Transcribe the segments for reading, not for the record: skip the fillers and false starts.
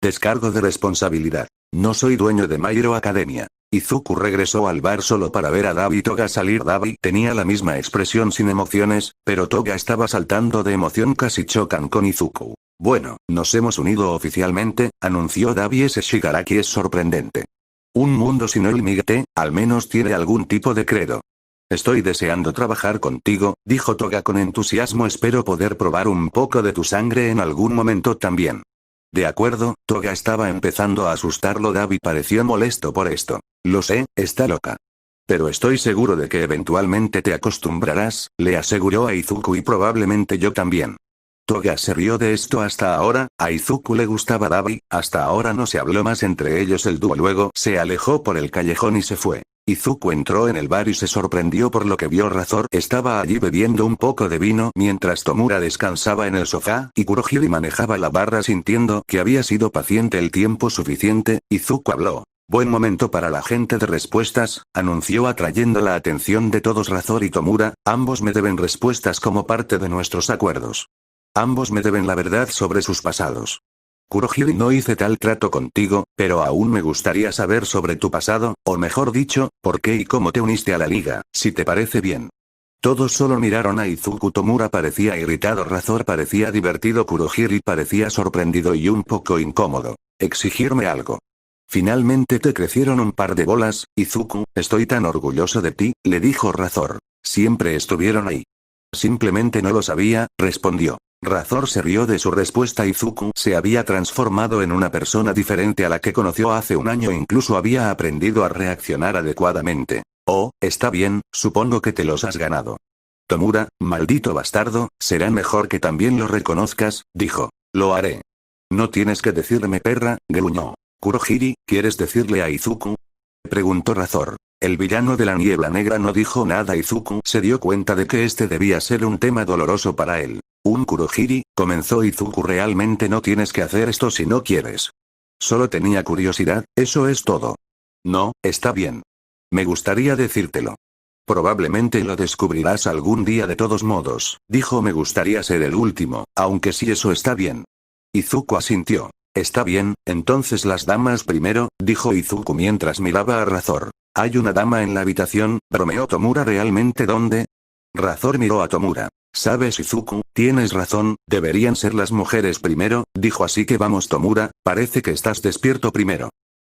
Descargo de responsabilidad. No soy dueño de My Hero Academia. Izuku regresó al bar solo para ver a Dabi y Toga salir. Dabi tenía la misma expresión sin emociones, pero Toga estaba saltando de emoción, casi chocan con Izuku. Bueno, nos hemos unido oficialmente, anunció Dabi. Ese Shigaraki es sorprendente. Un mundo sin el Migate, al menos tiene algún tipo de credo. Estoy deseando trabajar contigo, dijo Toga con entusiasmo. Espero poder probar un poco de tu sangre en algún momento también. De acuerdo, Toga estaba empezando a asustarlo. Dabi pareció molesto por esto. Lo sé, está loca. Pero estoy seguro de que eventualmente te acostumbrarás, le aseguró a Izuku, y probablemente yo también. Toga se rió de esto. Hasta ahora, a Izuku le gustaba Dabi, hasta ahora no se habló más entre ellos el dúo. Luego se alejó por el callejón y se fue. Izuku entró en el bar y se sorprendió por lo que vio. Razor estaba allí bebiendo un poco de vino mientras Tomura descansaba en el sofá, y Kurohiri manejaba la barra sintiendo que había sido paciente el tiempo suficiente. Izuku habló. Buen momento para la gente de respuestas, anunció atrayendo la atención de todos. Razor y Tomura, ambos me deben respuestas como parte de nuestros acuerdos. Ambos me deben la verdad sobre sus pasados. Kurohiri, no hice tal trato contigo, pero aún me gustaría saber sobre tu pasado, o mejor dicho, por qué y cómo te uniste a la liga, si te parece bien. Todos solo miraron a Izuku. Tomura parecía irritado, Razor parecía divertido, Kurohiri parecía sorprendido y un poco incómodo. Exigirme algo. Finalmente te crecieron un par de bolas, Izuku, estoy tan orgulloso de ti, le dijo Razor. Siempre estuvieron ahí. Simplemente no lo sabía, respondió. Razor se rió de su respuesta. Izuku se había transformado en una persona diferente a la que conoció hace un año, incluso había aprendido a reaccionar adecuadamente. Oh, está bien, supongo que te los has ganado. Tomura, maldito bastardo, será mejor que también lo reconozcas, dijo. Lo haré. No tienes que decirme perra, gruñó. Kurohiri, ¿quieres decirle a Izuku? Preguntó Razor. El villano de la niebla negra no dijo nada. Izuku se dio cuenta de que este debía ser un tema doloroso para él. Kurohiri, comenzó Izuku, realmente no tienes que hacer esto si no quieres. Solo tenía curiosidad, eso es todo. No, está bien. Me gustaría decírtelo. Probablemente lo descubrirás algún día de todos modos, dijo. Me gustaría ser el último, aunque sí, eso está bien. Izuku asintió. Está bien, entonces las damas primero, dijo Izuku mientras miraba a Razor. Hay una dama en la habitación, bromeó Tomura. ¿Realmente dónde? Razor miró a Tomura. Sabes, Izuku, tienes razón, deberían ser las mujeres primero, dijo. Así que vamos, Tomura, parece que estás despierto primero.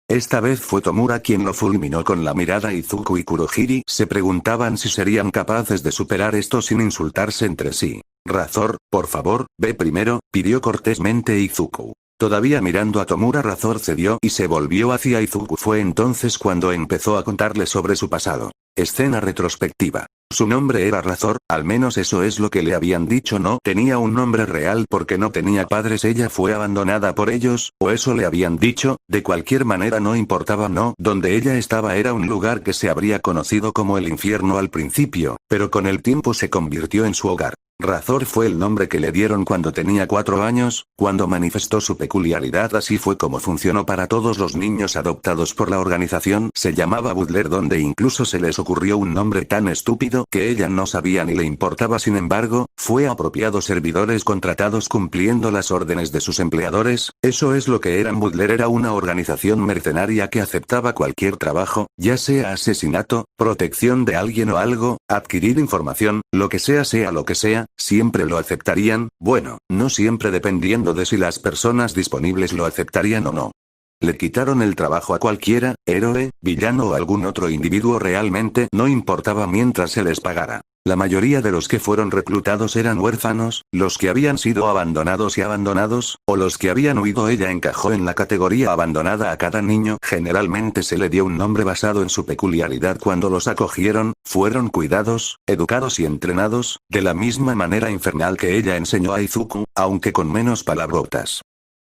Esta vez fue Tomura quien lo fulminó con la mirada. Izuku y Kurohiri se preguntaban si serían capaces de superar esto sin insultarse entre sí. Razor, por favor, ve primero, pidió cortésmente Izuku. Todavía mirando a Tomura, Razor cedió y se volvió hacia Izuku. Fue entonces cuando empezó a contarle sobre su pasado. Escena retrospectiva. Su nombre era Razor, al menos eso es lo que le habían dicho. No tenía un nombre real porque no tenía padres. Ella fue abandonada por ellos, o eso le habían dicho. De cualquier manera no importaba. No, donde ella estaba era un lugar que se habría conocido como el infierno al principio, pero con el tiempo se convirtió en su hogar. Razor fue el nombre que le dieron cuando tenía 4 años, cuando manifestó su peculiaridad. Así fue como funcionó para todos los niños adoptados por la organización. Se llamaba Butler, donde incluso se les ocurrió un nombre tan estúpido que ella no sabía ni le importaba. Sin embargo, fue apropiado. Servidores contratados cumpliendo las órdenes de sus empleadores, eso es lo que eran. Butler era una organización mercenaria que aceptaba cualquier trabajo, ya sea asesinato, protección de alguien o algo, adquirir información, lo que sea lo que sea. Siempre lo aceptarían, bueno, no siempre, dependiendo de si las personas disponibles lo aceptarían o no. Le quitaron el trabajo a cualquiera, héroe, villano o algún otro individuo, realmente no importaba mientras se les pagara. La mayoría de los que fueron reclutados eran huérfanos, los que habían sido abandonados y abandonados, o los que habían huido. Ella encajó en la categoría abandonada. A cada niño generalmente se le dio un nombre basado en su peculiaridad. Cuando los acogieron, fueron cuidados, educados y entrenados, de la misma manera infernal que ella enseñó a Izuku, aunque con menos palabrotas.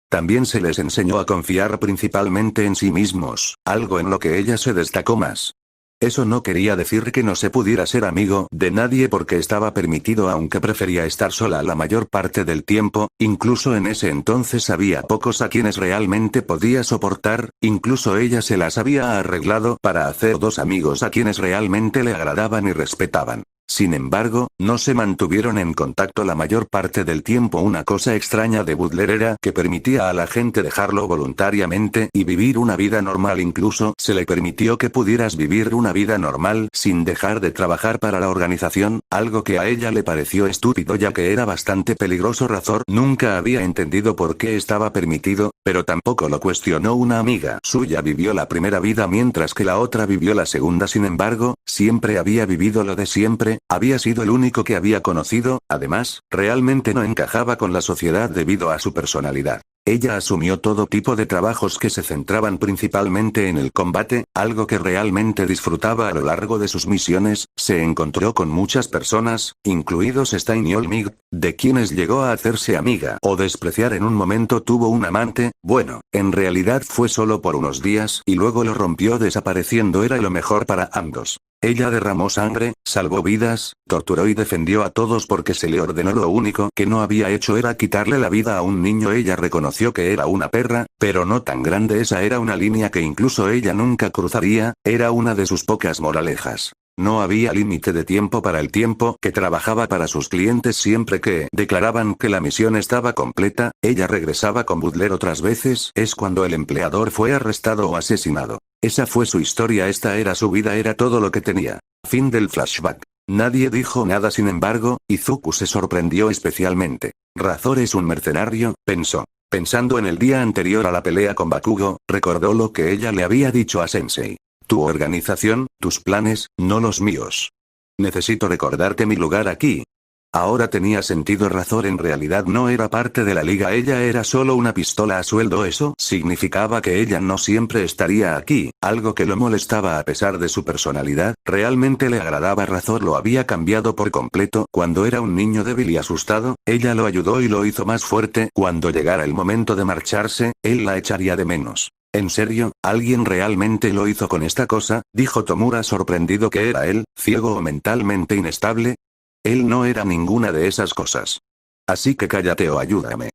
También se les enseñó a confiar principalmente en sí mismos, algo en lo que ella se destacó más. Eso no quería decir que no se pudiera ser amigo de nadie porque estaba permitido, aunque prefería estar sola la mayor parte del tiempo. Incluso en ese entonces había pocos a quienes realmente podía soportar, incluso ella se las había arreglado para hacer 2 amigos a quienes realmente le agradaban y respetaban. Sin embargo, no se mantuvieron en contacto la mayor parte del tiempo. Una cosa extraña de Butler era que permitía a la gente dejarlo voluntariamente y vivir una vida normal. Incluso se le permitió que pudieras vivir una vida normal sin dejar de trabajar para la organización, algo que a ella le pareció estúpido ya que era bastante peligroso. Razor nunca había entendido por qué estaba permitido, pero tampoco lo cuestionó. Una amiga suya vivió la primera vida mientras que la otra vivió la segunda. Sin embargo, siempre había vivido lo de siempre, había sido el único que había conocido. Además, realmente no encajaba con la sociedad debido a su personalidad. Ella asumió todo tipo de trabajos que se centraban principalmente en el combate, algo que realmente disfrutaba a lo largo de sus misiones. Se encontró con muchas personas, incluidos Stein y Olmig, de quienes llegó a hacerse amiga o despreciar. En un momento tuvo un amante, bueno, en realidad fue solo por unos días y luego lo rompió desapareciendo. Era lo mejor para ambos. Ella derramó sangre, salvó vidas, torturó y defendió a todos porque se le ordenó. Lo único que no había hecho era quitarle la vida a un niño. Ella reconoció que era una perra, pero no tan grande. Esa era una línea que incluso ella nunca cruzaría, era una de sus pocas moralejas. No había límite de tiempo para el tiempo que trabajaba para sus clientes. Siempre que declaraban que la misión estaba completa, ella regresaba con Butler. Otras veces es cuando el empleador fue arrestado o asesinado. Esa fue su historia, esta era su vida, era todo lo que tenía. Fin del flashback. Nadie dijo nada. Sin embargo, Izuku se sorprendió especialmente. Razor es un mercenario, pensó. Pensando en el día anterior a la pelea con Bakugo, recordó lo que ella le había dicho a Sensei. Tu organización, tus planes, no los míos. Necesito recordarte mi lugar aquí. Ahora tenía sentido. Razor en realidad no era parte de la liga, ella era solo una pistola a sueldo. Eso significaba que ella no siempre estaría aquí, algo que lo molestaba a pesar de su personalidad. Realmente le agradaba. Razor lo había cambiado por completo. Cuando era un niño débil y asustado, ella lo ayudó y lo hizo más fuerte. Cuando llegara el momento de marcharse, él la echaría de menos. ¿En serio? ¿Alguien realmente lo hizo con esta cosa?, dijo Tomura sorprendido. ¿Que era él, ciego o mentalmente inestable? Él no era ninguna de esas cosas. Así que cállate o ayúdame.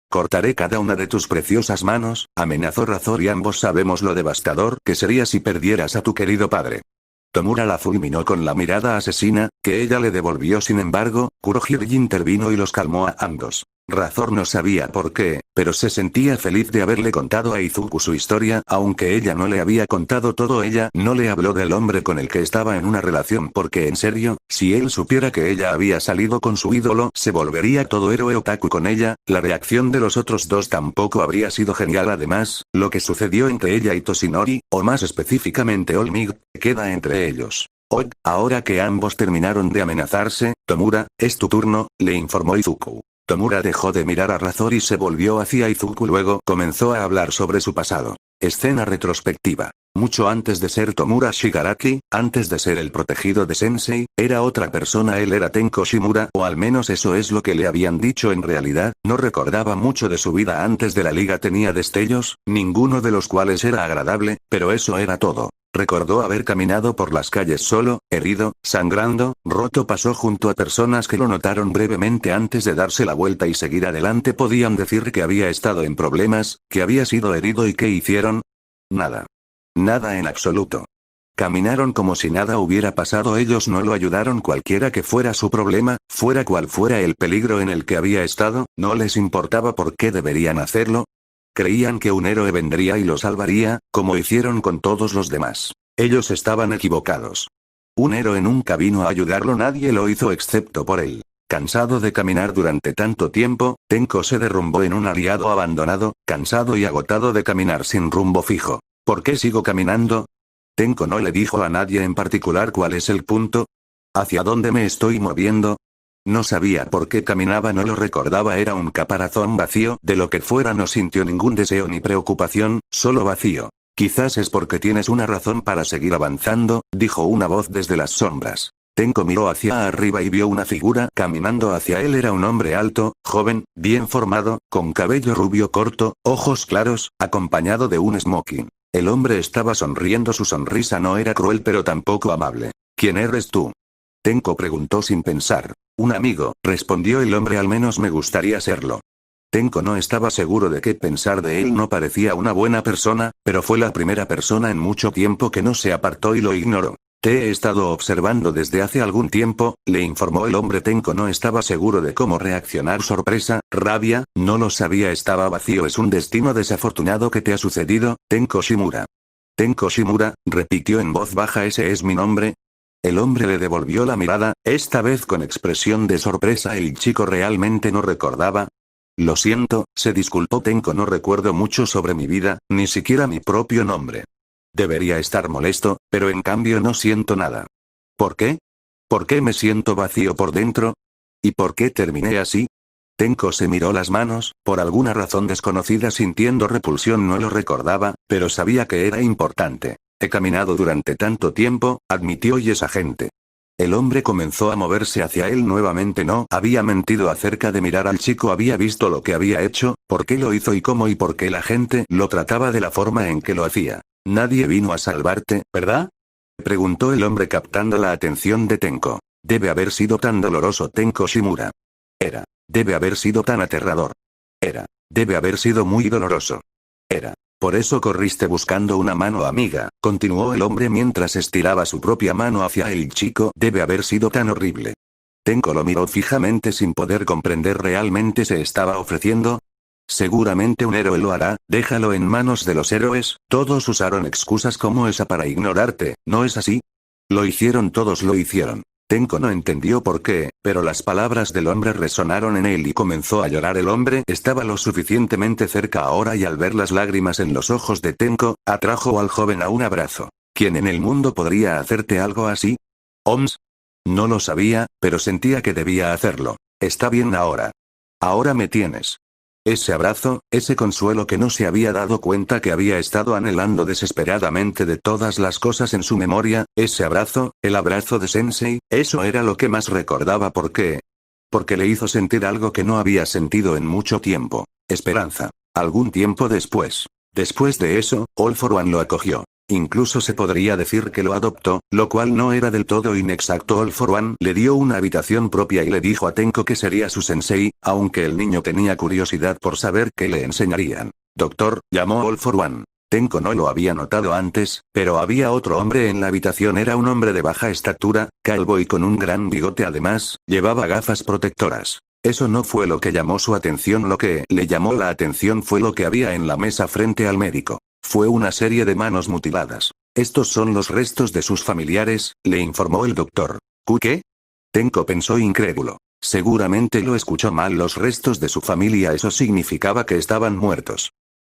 Cortaré cada una de tus preciosas manos, amenazó Razor, y ambos sabemos lo devastador que sería si perdieras a tu querido padre. Tomura la fulminó con la mirada asesina, que ella le devolvió. Sin embargo, Kurohige intervino y los calmó a ambos. Razor no sabía por qué, pero se sentía feliz de haberle contado a Izuku su historia. Aunque ella no le había contado todo, ella no le habló del hombre con el que estaba en una relación porque, en serio, si él supiera que ella había salido con su ídolo, se volvería todo héroe otaku con ella. La reacción de los otros dos tampoco habría sido genial. Además, lo que sucedió entre ella y Toshinori, o más específicamente Olmig, queda entre ellos. Hoy, ahora que ambos terminaron de amenazarse, Tomura, es tu turno, le informó Izuku. Tomura dejó de mirar a Razor y se volvió hacia Izuku. Luego comenzó a hablar sobre su pasado. Escena retrospectiva. Mucho antes de ser Tomura Shigaraki, antes de ser el protegido de Sensei, era otra persona. Él era Tenko Shimura, o al menos eso es lo que le habían dicho. En realidad, no recordaba mucho de su vida antes de la liga. Tenía destellos, ninguno de los cuales era agradable, pero eso era todo. Recordó haber caminado por las calles solo, herido, sangrando, roto. Pasó junto a personas que lo notaron brevemente antes de darse la vuelta y seguir adelante. Podían decir que había estado en problemas, que había sido herido. ¿Y qué hicieron? Nada. Nada en absoluto. Caminaron como si nada hubiera pasado. Ellos no lo ayudaron. Cualquiera que fuera su problema, fuera cual fuera el peligro en el que había estado, no les importaba. ¿Por qué deberían hacerlo? Creían que un héroe vendría y lo salvaría, como hicieron con todos los demás. Ellos estaban equivocados. Un héroe nunca vino a ayudarlo. Nadie lo hizo excepto por él. Cansado de caminar durante tanto tiempo, Tenko se derrumbó en un aliado abandonado, cansado y agotado de caminar sin rumbo fijo. ¿Por qué sigo caminando? Tenko no le dijo a nadie en particular cuál es el punto. ¿Hacia dónde me estoy moviendo? No sabía por qué caminaba, no lo recordaba. Era un caparazón vacío. De lo que fuera no sintió ningún deseo ni preocupación, solo vacío. Quizás es porque tienes una razón para seguir avanzando, dijo una voz desde las sombras. Tenko miró hacia arriba y vio una figura caminando hacia él. Era un hombre alto, joven, bien formado, con cabello rubio corto, ojos claros, acompañado de un smoking. El hombre estaba sonriendo. Su sonrisa no era cruel pero tampoco amable. ¿Quién eres tú? Tenko preguntó sin pensar. Un amigo, respondió el hombre. Al menos me gustaría serlo. Tenko no estaba seguro de qué pensar de él. No parecía una buena persona, pero fue la primera persona en mucho tiempo que no se apartó y lo ignoró. Te he estado observando desde hace algún tiempo, le informó el hombre. Tenko no estaba seguro de cómo reaccionar. Sorpresa, rabia, no lo sabía, estaba vacío. Es un destino desafortunado que te ha sucedido, Tenko Shimura. Tenko Shimura, repitió en voz baja. ¿Ese es mi nombre? El hombre le devolvió la mirada, esta vez con expresión de sorpresa. El chico realmente no recordaba. Lo siento, se disculpó Tenko, no recuerdo mucho sobre mi vida, ni siquiera mi propio nombre. Debería estar molesto, pero en cambio no siento nada. ¿Por qué? ¿Por qué me siento vacío por dentro? ¿Y por qué terminé así? Tenko se miró las manos, por alguna razón desconocida sintiendo repulsión. No lo recordaba, pero sabía que era importante. He caminado durante tanto tiempo, admitió. ¿Y esa gente? El hombre comenzó a moverse hacia él nuevamente. No había mentido acerca de mirar al chico, había visto lo que había hecho, por qué lo hizo y cómo y por qué la gente lo trataba de la forma en que lo hacía. Nadie vino a salvarte, ¿verdad? Preguntó el hombre captando la atención de Tenko. Debe haber sido tan doloroso. Tenko Shimura. Era. Debe haber sido tan aterrador. Era. Debe haber sido muy doloroso. Era. Por eso corriste buscando una mano amiga, continuó el hombre mientras estiraba su propia mano hacia el chico. Debe haber sido tan horrible. Tenko lo miró fijamente sin poder comprender. ¿Realmente se estaba ofreciendo? Seguramente un héroe lo hará, déjalo en manos de los héroes. Todos usaron excusas como esa para ignorarte, ¿no es así? Lo hicieron, todos lo hicieron. Tenko no entendió por qué, pero las palabras del hombre resonaron en él y comenzó a llorar. El hombre estaba lo suficientemente cerca ahora y al ver las lágrimas en los ojos de Tenko, atrajo al joven a un abrazo. ¿Quién en el mundo podría hacerte algo así? ¿Oms? No lo sabía, pero sentía que debía hacerlo. Está bien ahora. Ahora me tienes. Ese abrazo, ese consuelo que no se había dado cuenta que había estado anhelando desesperadamente de todas las cosas en su memoria, ese abrazo, el abrazo de Sensei, eso era lo que más recordaba. ¿Por qué? Porque le hizo sentir algo que no había sentido en mucho tiempo. Esperanza. Algún tiempo después. Después de eso, All for One lo acogió. Incluso se podría decir que lo adoptó, lo cual no era del todo inexacto. All for One le dio una habitación propia y le dijo a Tenko que sería su sensei, aunque el niño tenía curiosidad por saber qué le enseñarían. Doctor, llamó All for One. Tenko no lo había notado antes, pero había otro hombre en la habitación. Era un hombre de baja estatura, calvo y con un gran bigote. Además, llevaba gafas protectoras. Eso no fue lo que llamó su atención. Lo que le llamó la atención fue lo que había en la mesa frente al médico. Fue una serie de manos mutiladas. Estos son los restos de sus familiares, le informó el doctor. ¿Qué? Tenko pensó incrédulo. Seguramente lo escuchó mal. Los restos de su familia, eso significaba que estaban muertos.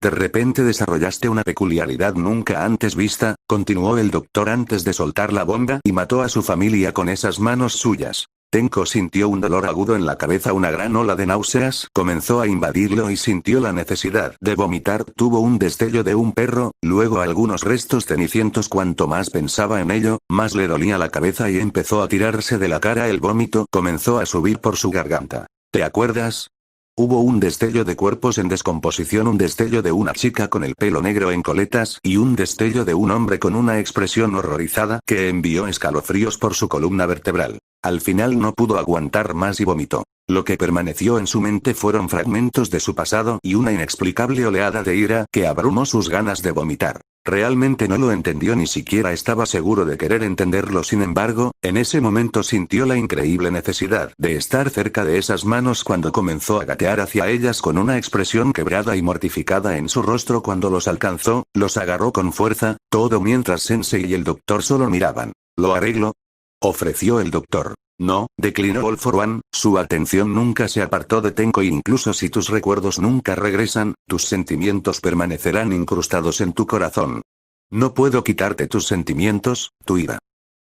De repente desarrollaste una peculiaridad nunca antes vista, continuó el doctor antes de soltar la bomba, y mató a su familia con esas manos suyas. Tenko sintió un dolor agudo en la cabeza. Una gran ola de náuseas comenzó a invadirlo y sintió la necesidad de vomitar. Tuvo un destello de un perro, luego algunos restos cenicientos. Cuanto más pensaba en ello, más le dolía la cabeza y empezó a tirarse de la cara. El vómito comenzó a subir por su garganta. ¿Te acuerdas? Hubo un destello de cuerpos en descomposición, un destello de una chica con el pelo negro en coletas y un destello de un hombre con una expresión horrorizada que envió escalofríos por su columna vertebral. Al final no pudo aguantar más y vomitó. Lo que permaneció en su mente fueron fragmentos de su pasado y una inexplicable oleada de ira que abrumó sus ganas de vomitar. Realmente no lo entendió, ni siquiera estaba seguro de querer entenderlo. Sin embargo, en ese momento sintió la increíble necesidad de estar cerca de esas manos cuando comenzó a gatear hacia ellas con una expresión quebrada y mortificada en su rostro. Cuando los alcanzó, los agarró con fuerza, todo mientras Sensei y el doctor solo miraban. ¿Lo arreglo?, ofreció el doctor. No, declinó All for One. Su atención nunca se apartó de Tenko. Incluso si tus recuerdos nunca regresan, tus sentimientos permanecerán incrustados en tu corazón. No puedo quitarte tus sentimientos, tu ira.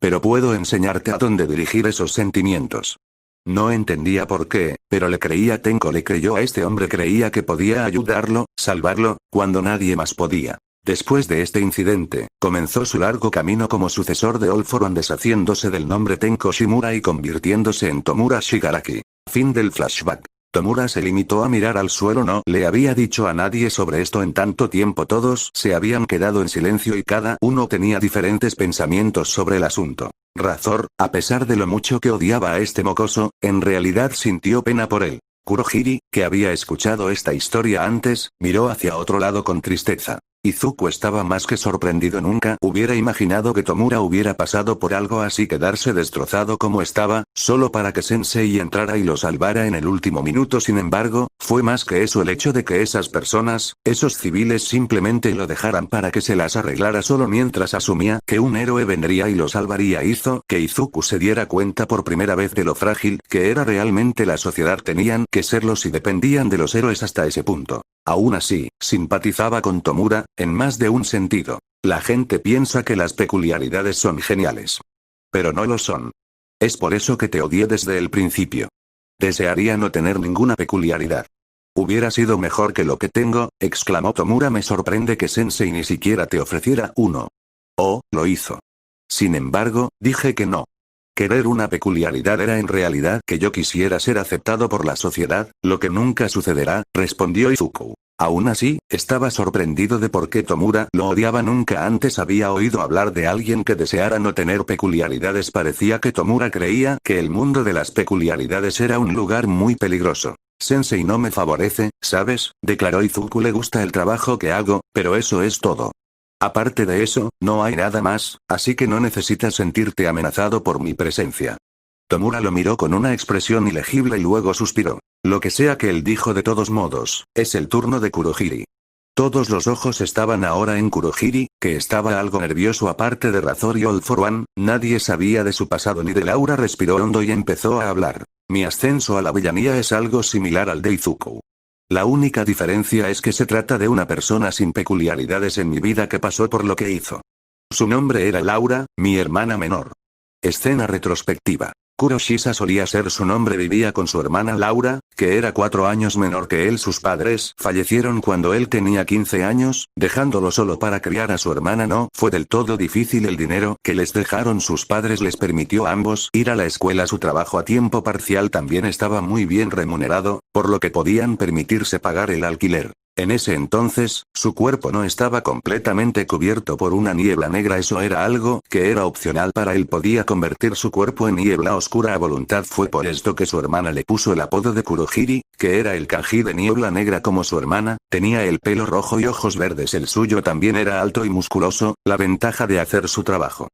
Pero puedo enseñarte a dónde dirigir esos sentimientos. No entendía por qué, pero le creía. Tenko le creyó a este hombre. Creía que podía ayudarlo, salvarlo, cuando nadie más podía. Después de este incidente, comenzó su largo camino como sucesor de All for One, deshaciéndose del nombre Tenko Shimura y convirtiéndose en Tomura Shigaraki. Fin del flashback. Tomura se limitó a mirar al suelo. No le había dicho a nadie sobre esto en tanto tiempo. Todos se habían quedado en silencio y cada uno tenía diferentes pensamientos sobre el asunto. Razor, a pesar de lo mucho que odiaba a este mocoso, en realidad sintió pena por él. Kurohiri, que había escuchado esta historia antes, miró hacia otro lado con tristeza. Izuku estaba más que sorprendido. Nunca hubiera imaginado que Tomura hubiera pasado por algo así, quedarse destrozado como estaba, solo para que Sensei entrara y lo salvara en el último minuto. Sin embargo, fue más que eso el hecho de que esas personas, esos civiles simplemente lo dejaran para que se las arreglara solo mientras asumía que un héroe vendría y lo salvaría. Hizo que Izuku se diera cuenta por primera vez de lo frágil que era realmente la sociedad. Tenían que serlo si dependían de los héroes hasta ese punto. Aún así, simpatizaba con Tomura, en más de un sentido. La gente piensa que las peculiaridades son geniales. Pero no lo son. Es por eso que te odié desde el principio. Desearía no tener ninguna peculiaridad. Hubiera sido mejor que lo que tengo, exclamó Tomura. Me sorprende que Sensei ni siquiera te ofreciera uno. Oh, lo hizo. Sin embargo, dije que no. Querer una peculiaridad era en realidad que yo quisiera ser aceptado por la sociedad, lo que nunca sucederá, respondió Izuku. Aún así, estaba sorprendido de por qué Tomura lo odiaba. Nunca antes había oído hablar de alguien que deseara no tener peculiaridades. Parecía que Tomura creía que el mundo de las peculiaridades era un lugar muy peligroso. Sensei no me favorece, ¿sabes? Declaró Izuku. Le gusta el trabajo que hago, pero eso es todo. Aparte de eso, no hay nada más, así que no necesitas sentirte amenazado por mi presencia. Tomura lo miró con una expresión ilegible y luego suspiró. Lo que sea que él dijo, de todos modos, es el turno de Kurohiri. Todos los ojos estaban ahora en Kurohiri, que estaba algo nervioso. Aparte de Razor y All for One, nadie sabía de su pasado ni de Laura. Respiró hondo y empezó a hablar. Mi ascenso a la villanía es algo similar al de Izuku. La única diferencia es que se trata de una persona sin peculiaridades en mi vida que pasó por lo que hizo. Su nombre era Laura, mi hermana menor. Escena retrospectiva. Kuroshisa solía ser su nombre. Vivía con su hermana Laura, que era 4 años menor que él. Sus padres fallecieron cuando él tenía 15 años, dejándolo solo para criar a su hermana. No fue del todo difícil. El dinero que les dejaron sus padres les permitió a ambos ir a la escuela. Su trabajo a tiempo parcial también estaba muy bien remunerado, por lo que podían permitirse pagar el alquiler. En ese entonces, su cuerpo no estaba completamente cubierto por una niebla negra. Eso era algo que era opcional para él. Podía convertir su cuerpo en niebla oscura a voluntad. Fue por esto que su hermana le puso el apodo de Kurohiri, que era el kanji de niebla negra. Como su hermana, tenía el pelo rojo y ojos verdes. El suyo también era alto y musculoso, la ventaja de hacer su trabajo.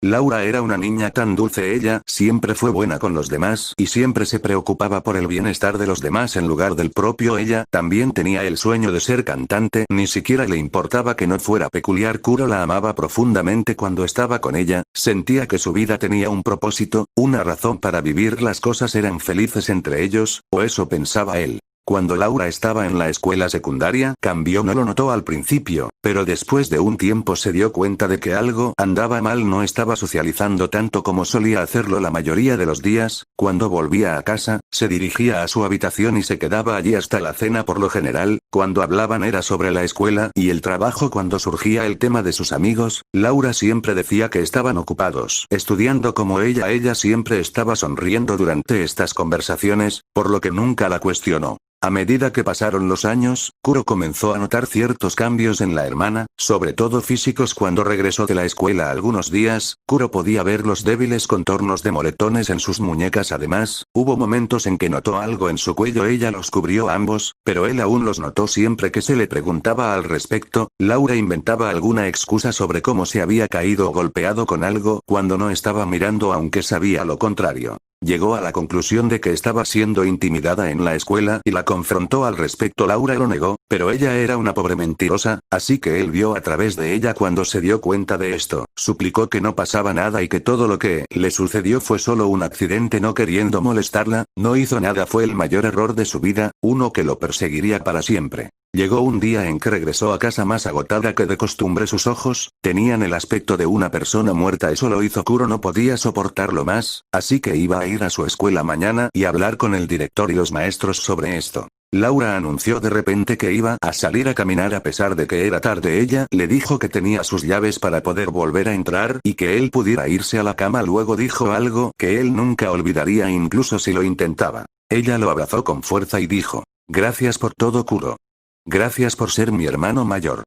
Laura era una niña tan dulce. Ella siempre fue buena con los demás y siempre se preocupaba por el bienestar de los demás en lugar del propio. Ella también tenía el sueño de ser cantante. Ni siquiera le importaba que no fuera peculiar. Kuro la amaba profundamente cuando estaba con ella. Sentía que su vida tenía un propósito, una razón para vivir. Las cosas eran felices entre ellos, o eso pensaba él. Cuando Laura estaba en la escuela secundaria, cambió. No lo notó al principio, pero después de un tiempo se dio cuenta de que algo andaba mal. No estaba socializando tanto como solía hacerlo la mayoría de los días. Cuando volvía a casa, se dirigía a su habitación y se quedaba allí hasta la cena. Por lo general, cuando hablaban era sobre la escuela y el trabajo. Cuando surgía el tema de sus amigos, Laura siempre decía que estaban ocupados estudiando como ella. Ella siempre estaba sonriendo durante estas conversaciones, por lo que nunca la cuestionó. A medida que pasaron los años, Kuro comenzó a notar ciertos cambios en la hermana, sobre todo físicos. Cuando regresó de la escuela algunos días, Kuro podía ver los débiles contornos de moretones en sus muñecas. Además, hubo momentos en que notó algo en su cuello. Ella los cubrió ambos, pero él aún los notó. Siempre que se le preguntaba al respecto, Laura inventaba alguna excusa sobre cómo se había caído o golpeado con algo cuando no estaba mirando, aunque sabía lo contrario. Llegó a la conclusión de que estaba siendo intimidada en la escuela y la confrontó al respecto. Laura lo negó, pero ella era una pobre mentirosa, así que él vio a través de ella. Cuando se dio cuenta de esto, suplicó que no pasaba nada y que todo lo que le sucedió fue solo un accidente. No queriendo molestarla, no hizo nada. Fue el mayor error de su vida, uno que lo perseguiría para siempre. Llegó un día en que regresó a casa más agotada que de costumbre. Sus ojos tenían el aspecto de una persona muerta. Eso lo hizo Kuro. No podía soportarlo más, así que iba a ir a su escuela mañana y hablar con el director y los maestros sobre esto. Laura anunció de repente que iba a salir a caminar a pesar de que era tarde. Ella le dijo que tenía sus llaves para poder volver a entrar y que él pudiera irse a la cama. Luego dijo algo que él nunca olvidaría incluso si lo intentaba. Ella lo abrazó con fuerza y dijo: "Gracias por todo, Kuro. Gracias por ser mi hermano mayor.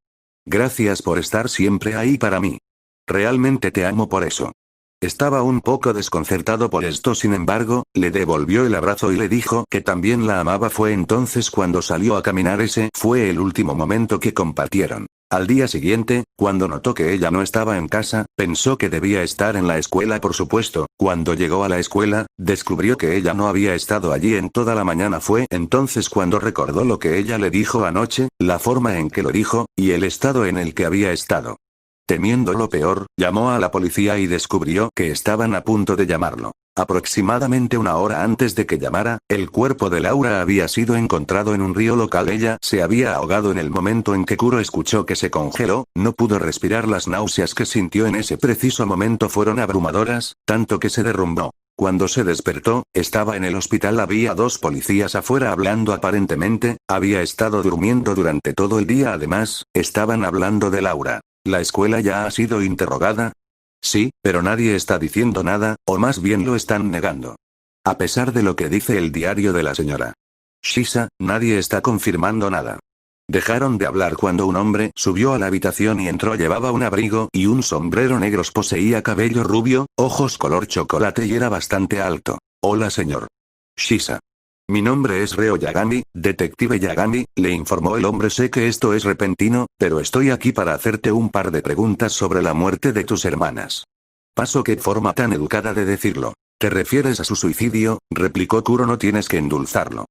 Gracias por estar siempre ahí para mí. Realmente te amo por eso". Estaba un poco desconcertado por esto. Sin embargo, le devolvió el abrazo y le dijo que también la amaba. Fue entonces cuando salió a caminar. Ese fue el último momento que compartieron. Al día siguiente, cuando notó que ella no estaba en casa, pensó que debía estar en la escuela por supuesto. Cuando llegó a la escuela, descubrió que ella no había estado allí en toda la mañana. Fue entonces cuando recordó lo que ella le dijo anoche, la forma en que lo dijo, y el estado en el que había estado. Temiendo lo peor, llamó a la policía y descubrió que estaban a punto de llamarlo. Aproximadamente una hora antes de que llamara, el cuerpo de Laura había sido encontrado en un río local. Ella se había ahogado en el momento en que Kuro escuchó que se congeló, no pudo respirar. Las náuseas que sintió en ese preciso momento fueron abrumadoras, tanto que se derrumbó. Cuando se despertó, estaba en el hospital. Había 2 policías afuera hablando aparentemente, había estado durmiendo durante todo el día. Además, estaban hablando de Laura. ¿La escuela ya ha sido interrogada? Sí, pero nadie está diciendo nada, o más bien lo están negando. A pesar de lo que dice el diario de la señora Shisa, nadie está confirmando nada. Dejaron de hablar cuando un hombre subió a la habitación y entró. Llevaba un abrigo y un sombrero negros. Poseía cabello rubio, ojos color chocolate y era bastante alto. Hola señor Shisa. Mi nombre es Reo Yagami, detective Yagami, le informó el hombre. Sé que esto es repentino, pero estoy aquí para hacerte un par de preguntas sobre la muerte de tus hermanas. Paso, qué forma tan educada de decirlo. ¿Te refieres a su suicidio?, replicó Kuro. No tienes que endulzarlo.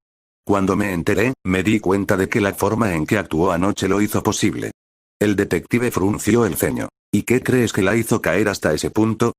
Cuando me enteré, me di cuenta de que la forma en que actuó anoche lo hizo posible. El detective frunció el ceño. ¿Y qué crees que la hizo caer hasta ese punto?,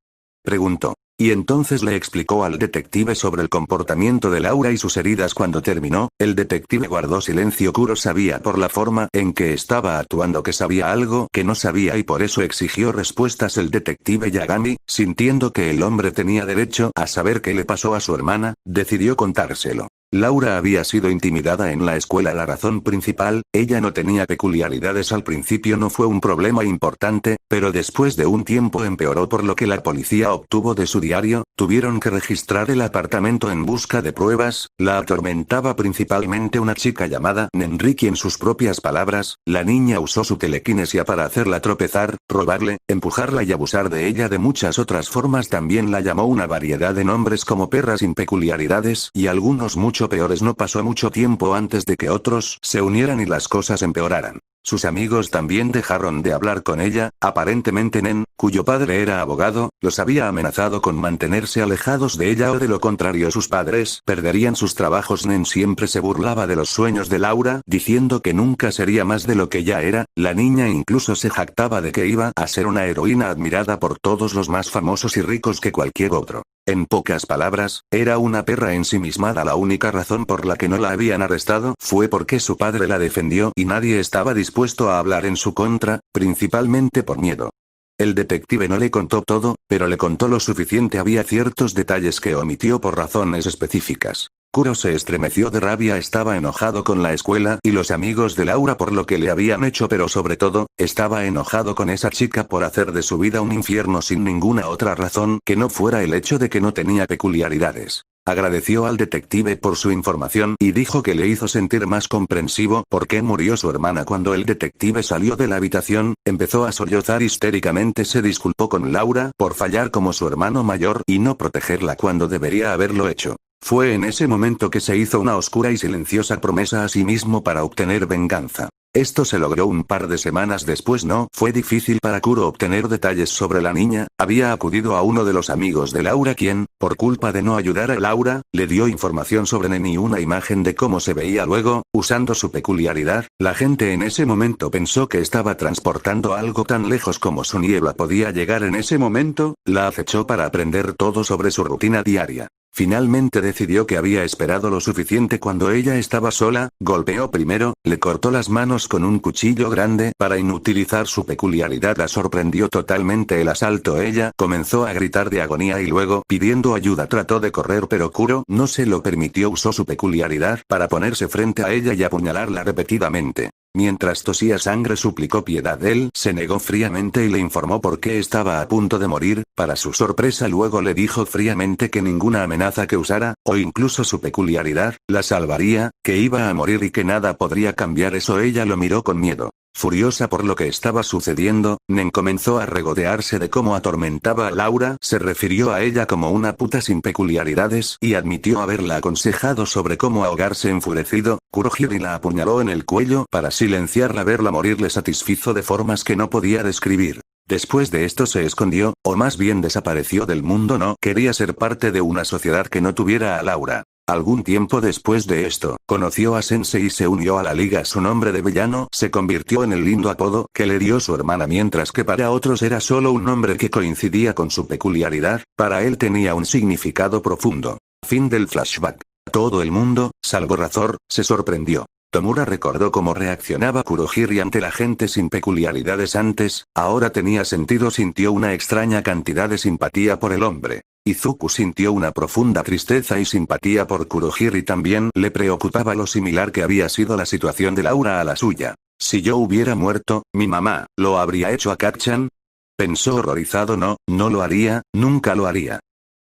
preguntó. Y entonces le explicó al detective sobre el comportamiento de Laura y sus heridas. Cuando terminó, el detective guardó silencio. Kuro sabía por la forma en que estaba actuando que sabía algo que no sabía y por eso exigió respuestas. El detective Yagami, sintiendo que el hombre tenía derecho a saber qué le pasó a su hermana, decidió contárselo. Laura había sido intimidada en la escuela. La razón principal, ella no tenía peculiaridades. Al principio no fue un problema importante, pero después de un tiempo empeoró, por lo que la policía obtuvo de su diario. Tuvieron que registrar el apartamento en busca de pruebas. La atormentaba principalmente una chica llamada Nenriki. En sus propias palabras, la niña usó su telequinesia para hacerla tropezar, robarle, empujarla y abusar de ella de muchas otras formas. También la llamó una variedad de nombres como perra sin peculiaridades y algunos mucho peores. No pasó mucho tiempo antes de que otros se unieran y las cosas empeoraran. Sus amigos también dejaron de hablar con ella. Aparentemente Nen, cuyo padre era abogado, los había amenazado con mantenerse alejados de ella o de lo contrario sus padres perderían sus trabajos. Nen siempre se burlaba de los sueños de Laura, diciendo que nunca sería más de lo que ya era. La niña incluso se jactaba de que iba a ser una heroína admirada por todos los más famosos y ricos que cualquier otro. En pocas palabras, era una perra ensimismada. La única razón por la que no la habían arrestado fue porque su padre la defendió y nadie estaba dispuesto a hablar en su contra, principalmente por miedo. El detective no le contó todo, pero le contó lo suficiente. Había ciertos detalles que omitió por razones específicas. Kuro se estremeció de rabia. Estaba enojado con la escuela y los amigos de Laura por lo que le habían hecho, pero sobre todo, estaba enojado con esa chica por hacer de su vida un infierno sin ninguna otra razón que no fuera el hecho de que no tenía peculiaridades. Agradeció al detective por su información y dijo que le hizo sentir más comprensivo por qué murió su hermana. Cuando el detective salió de la habitación, empezó a sollozar histéricamente. Se disculpó con Laura por fallar como su hermano mayor y no protegerla cuando debería haberlo hecho. Fue en ese momento que se hizo una oscura y silenciosa promesa a sí mismo para obtener venganza. Esto se logró un par de semanas después. No fue difícil para Kuro obtener detalles sobre la niña. Había acudido a uno de los amigos de Laura quien, por culpa de no ayudar a Laura, le dio información sobre Nen y una imagen de cómo se veía luego, usando su peculiaridad. La gente en ese momento pensó que estaba transportando algo tan lejos como su niebla podía llegar. En ese momento, la acechó para aprender todo sobre su rutina diaria. Finalmente decidió que había esperado lo suficiente. Cuando ella estaba sola, golpeó primero, le cortó las manos con un cuchillo grande para inutilizar su peculiaridad. La sorprendió totalmente el asalto. Ella comenzó a gritar de agonía y luego, pidiendo ayuda, trató de correr, pero Kuro no se lo permitió. Usó su peculiaridad para ponerse frente a ella y apuñalarla repetidamente. Mientras tosía sangre suplicó piedad. Él se negó fríamente y le informó por qué estaba a punto de morir. Para su sorpresa luego le dijo fríamente que ninguna amenaza que usara, o incluso su peculiaridad, la salvaría, que iba a morir y que nada podría cambiar eso. Ella lo miró con miedo. Furiosa por lo que estaba sucediendo, Nen comenzó a regodearse de cómo atormentaba a Laura, se refirió a ella como una puta sin peculiaridades y admitió haberla aconsejado sobre cómo ahogarse enfurecido. Kurohiri la apuñaló en el cuello para silenciarla. Verla morir le satisfizo de formas que no podía describir. Después de esto se escondió, o más bien desapareció del mundo. No quería ser parte de una sociedad que no tuviera a Laura. Algún tiempo después de esto, conoció a Sensei y se unió a la liga. Su nombre de villano se convirtió en el lindo apodo que le dio su hermana, mientras que para otros era solo un nombre que coincidía con su peculiaridad, para él tenía un significado profundo. Fin del flashback. Todo el mundo, salvo Razor, se sorprendió. Tomura recordó cómo reaccionaba Kurohiri ante la gente sin peculiaridades antes, ahora tenía sentido. Sintió una extraña cantidad de simpatía por el hombre. Izuku sintió una profunda tristeza y simpatía por Kurohiri. También le preocupaba lo similar que había sido la situación de Laura a la suya. Si yo hubiera muerto, mi mamá, ¿lo habría hecho a Kacchan? Pensó horrorizado. No lo haría, nunca lo haría.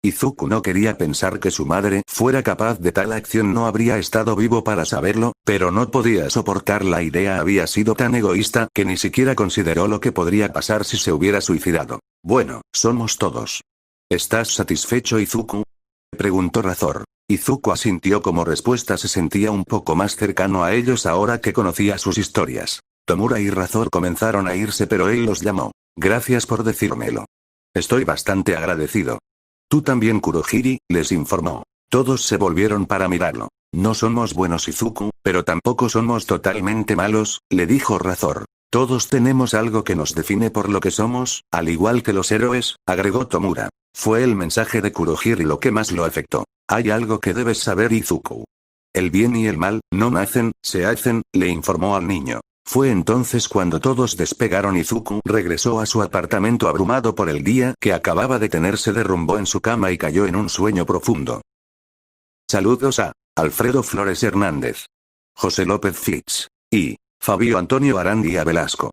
Izuku no quería pensar que su madre fuera capaz de tal acción. No habría estado vivo para saberlo, pero no podía soportar la idea. Había sido tan egoísta que ni siquiera consideró lo que podría pasar si se hubiera suicidado. Bueno, somos todos. ¿Estás satisfecho, Izuku? Preguntó Razor. Izuku asintió. Como respuesta se sentía un poco más cercano a ellos ahora que conocía sus historias. Tomura y Razor comenzaron a irse, pero él los llamó. Gracias por decírmelo. Estoy bastante agradecido. Tú también, Kurohiri, les informó. Todos se volvieron para mirarlo. No somos buenos, Izuku, pero tampoco somos totalmente malos, le dijo Razor. Todos tenemos algo que nos define por lo que somos, al igual que los héroes, agregó Tomura. Fue el mensaje de Kurohiri lo que más lo afectó. Hay algo que debes saber, Izuku. El bien y el mal, no nacen, se hacen, le informó al niño. Fue entonces cuando todos despegaron. Izuku regresó a su apartamento abrumado por el día que acababa de tener. Se derrumbó en su cama y cayó en un sueño profundo. Saludos a Alfredo Flores Hernández, José López Fitz y Fabio Antonio Arandia Velasco.